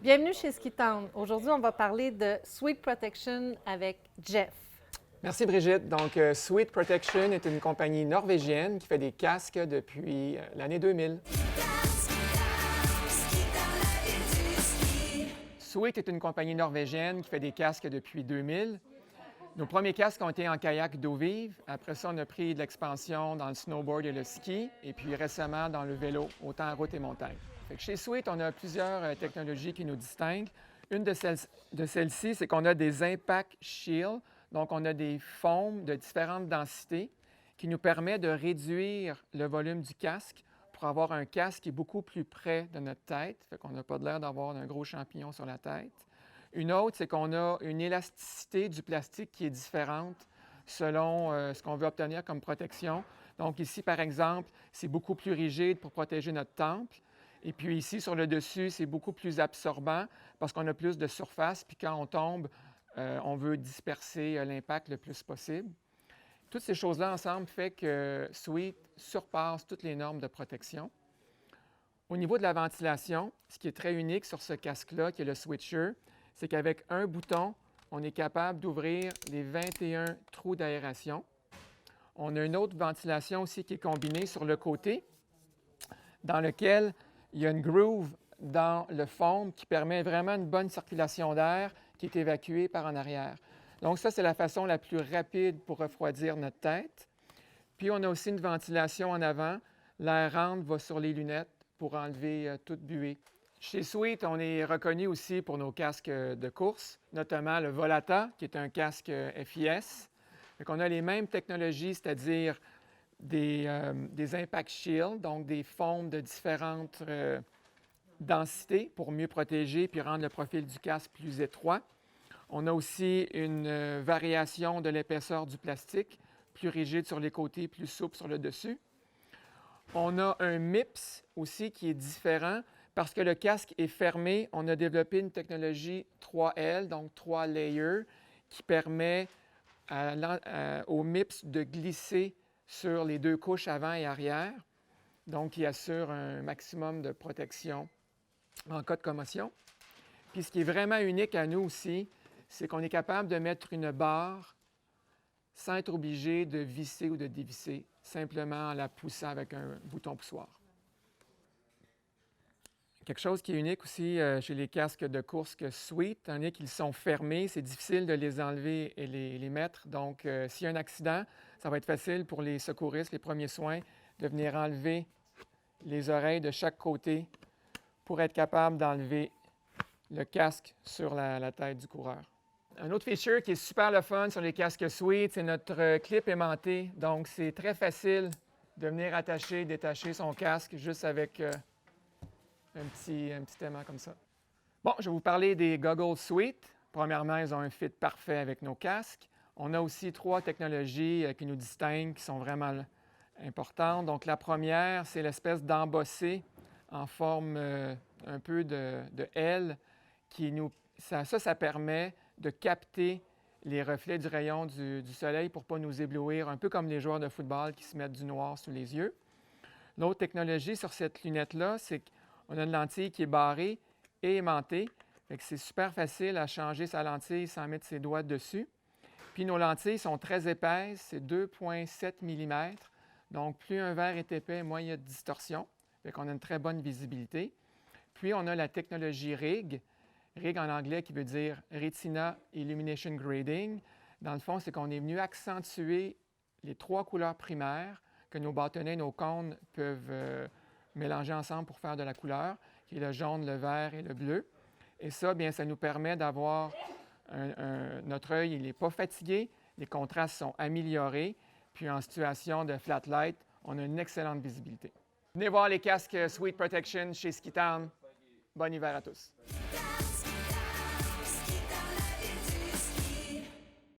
Bienvenue chez Ski Town. Aujourd'hui, on va parler de Sweet Protection avec Jeff. Merci Brigitte. Donc, Sweet Protection est une compagnie norvégienne qui fait des casques depuis l'année 2000. Sweet est une compagnie norvégienne qui fait des casques depuis 2000. Nos premiers casques ont été en kayak d'eau vive. Après ça, on a pris de l'expansion dans le snowboard et le ski, et puis récemment dans le vélo, autant en route et montagne. Fait que chez Sweet, on a plusieurs technologies qui nous distinguent. Une de celles-ci, c'est qu'on a des Impact Shield. Donc, on a des foams de différentes densités qui nous permettent de réduire le volume du casque pour avoir un casque qui est beaucoup plus près de notre tête. Fait qu'on n'a pas l'air d'avoir un gros champignon sur la tête. Une autre, c'est qu'on a une élasticité du plastique qui est différente selon ce qu'on veut obtenir comme protection. Donc ici, par exemple, c'est beaucoup plus rigide pour protéger notre temple. Et puis ici, sur le dessus, c'est beaucoup plus absorbant parce qu'on a plus de surface. Puis quand on tombe, on veut disperser l'impact le plus possible. Toutes ces choses-là ensemble font que Sweet surpasse toutes les normes de protection. Au niveau de la ventilation, ce qui est très unique sur ce casque-là, qui est le Switcher, c'est qu'avec un bouton, on est capable d'ouvrir les 21 trous d'aération. On a une autre ventilation aussi qui est combinée sur le côté, dans lequel il y a une groove dans le foam qui permet vraiment une bonne circulation d'air qui est évacuée par en arrière. Donc ça, c'est la façon la plus rapide pour refroidir notre tête. Puis on a aussi une ventilation en avant. L'air rentre, va sur les lunettes pour enlever toute buée. Chez Sweet, on est reconnu aussi pour nos casques de course, notamment le Volata, qui est un casque FIS. Donc, on a les mêmes technologies, c'est-à-dire des Impact Shield, donc des foams de différentes densités pour mieux protéger puis rendre le profil du casque plus étroit. On a aussi une variation de l'épaisseur du plastique, plus rigide sur les côtés, plus souple sur le dessus. On a un MIPS aussi qui est différent. Parce que le casque est fermé, on a développé une technologie 3L, donc 3 layers, qui permet au MIPS de glisser sur les deux couches avant et arrière, donc qui assure un maximum de protection en cas de commotion. Puis ce qui est vraiment unique à nous aussi, c'est qu'on est capable de mettre une barre sans être obligé de visser ou de dévisser, simplement en la poussant avec un bouton poussoir. Quelque chose qui est unique aussi chez les casques de course que Sweet, étant donné qu'ils sont fermés, c'est difficile de les enlever et les mettre. Donc, s'il y a un accident, ça va être facile pour les secouristes, les premiers soins, de venir enlever les oreilles de chaque côté pour être capable d'enlever le casque sur la tête du coureur. Un autre feature qui est super le fun sur les casques Sweet, c'est notre clip aimanté. Donc, c'est très facile de venir attacher, détacher son casque juste avec un petit aimant comme ça. Bon, je vais vous parler des goggles Sweet. Premièrement, ils ont un fit parfait avec nos casques. On a aussi 3 technologies qui nous distinguent, qui sont vraiment importantes. Donc, la première, c'est l'espèce d'embossé en forme un peu de L. Ça permet de capter les reflets du rayon du soleil pour ne pas nous éblouir, un peu comme les joueurs de football qui se mettent du noir sous les yeux. L'autre technologie sur cette lunette-là, c'est qu'on a une lentille qui est barrée et aimantée. C'est super facile à changer sa lentille sans mettre ses doigts dessus. Puis nos lentilles sont très épaisses, c'est 2,7 mm. Donc, plus un verre est épais, moins il y a de distorsion. On a une très bonne visibilité. Puis, on a la technologie RIG. RIG en anglais qui veut dire Retina Illumination Grading. Dans le fond, c'est qu'on est venu accentuer les 3 couleurs primaires que nos bâtonnets et nos cônes peuvent mélanger ensemble pour faire de la couleur, qui est le jaune, le vert et le bleu. Et ça, bien, ça nous permet d'avoir notre œil, il n'est pas fatigué, les contrastes sont améliorés, puis en situation de flat light, on a une excellente visibilité. Venez voir les casques Sweet Protection chez Ski Town. Bon hiver à tous.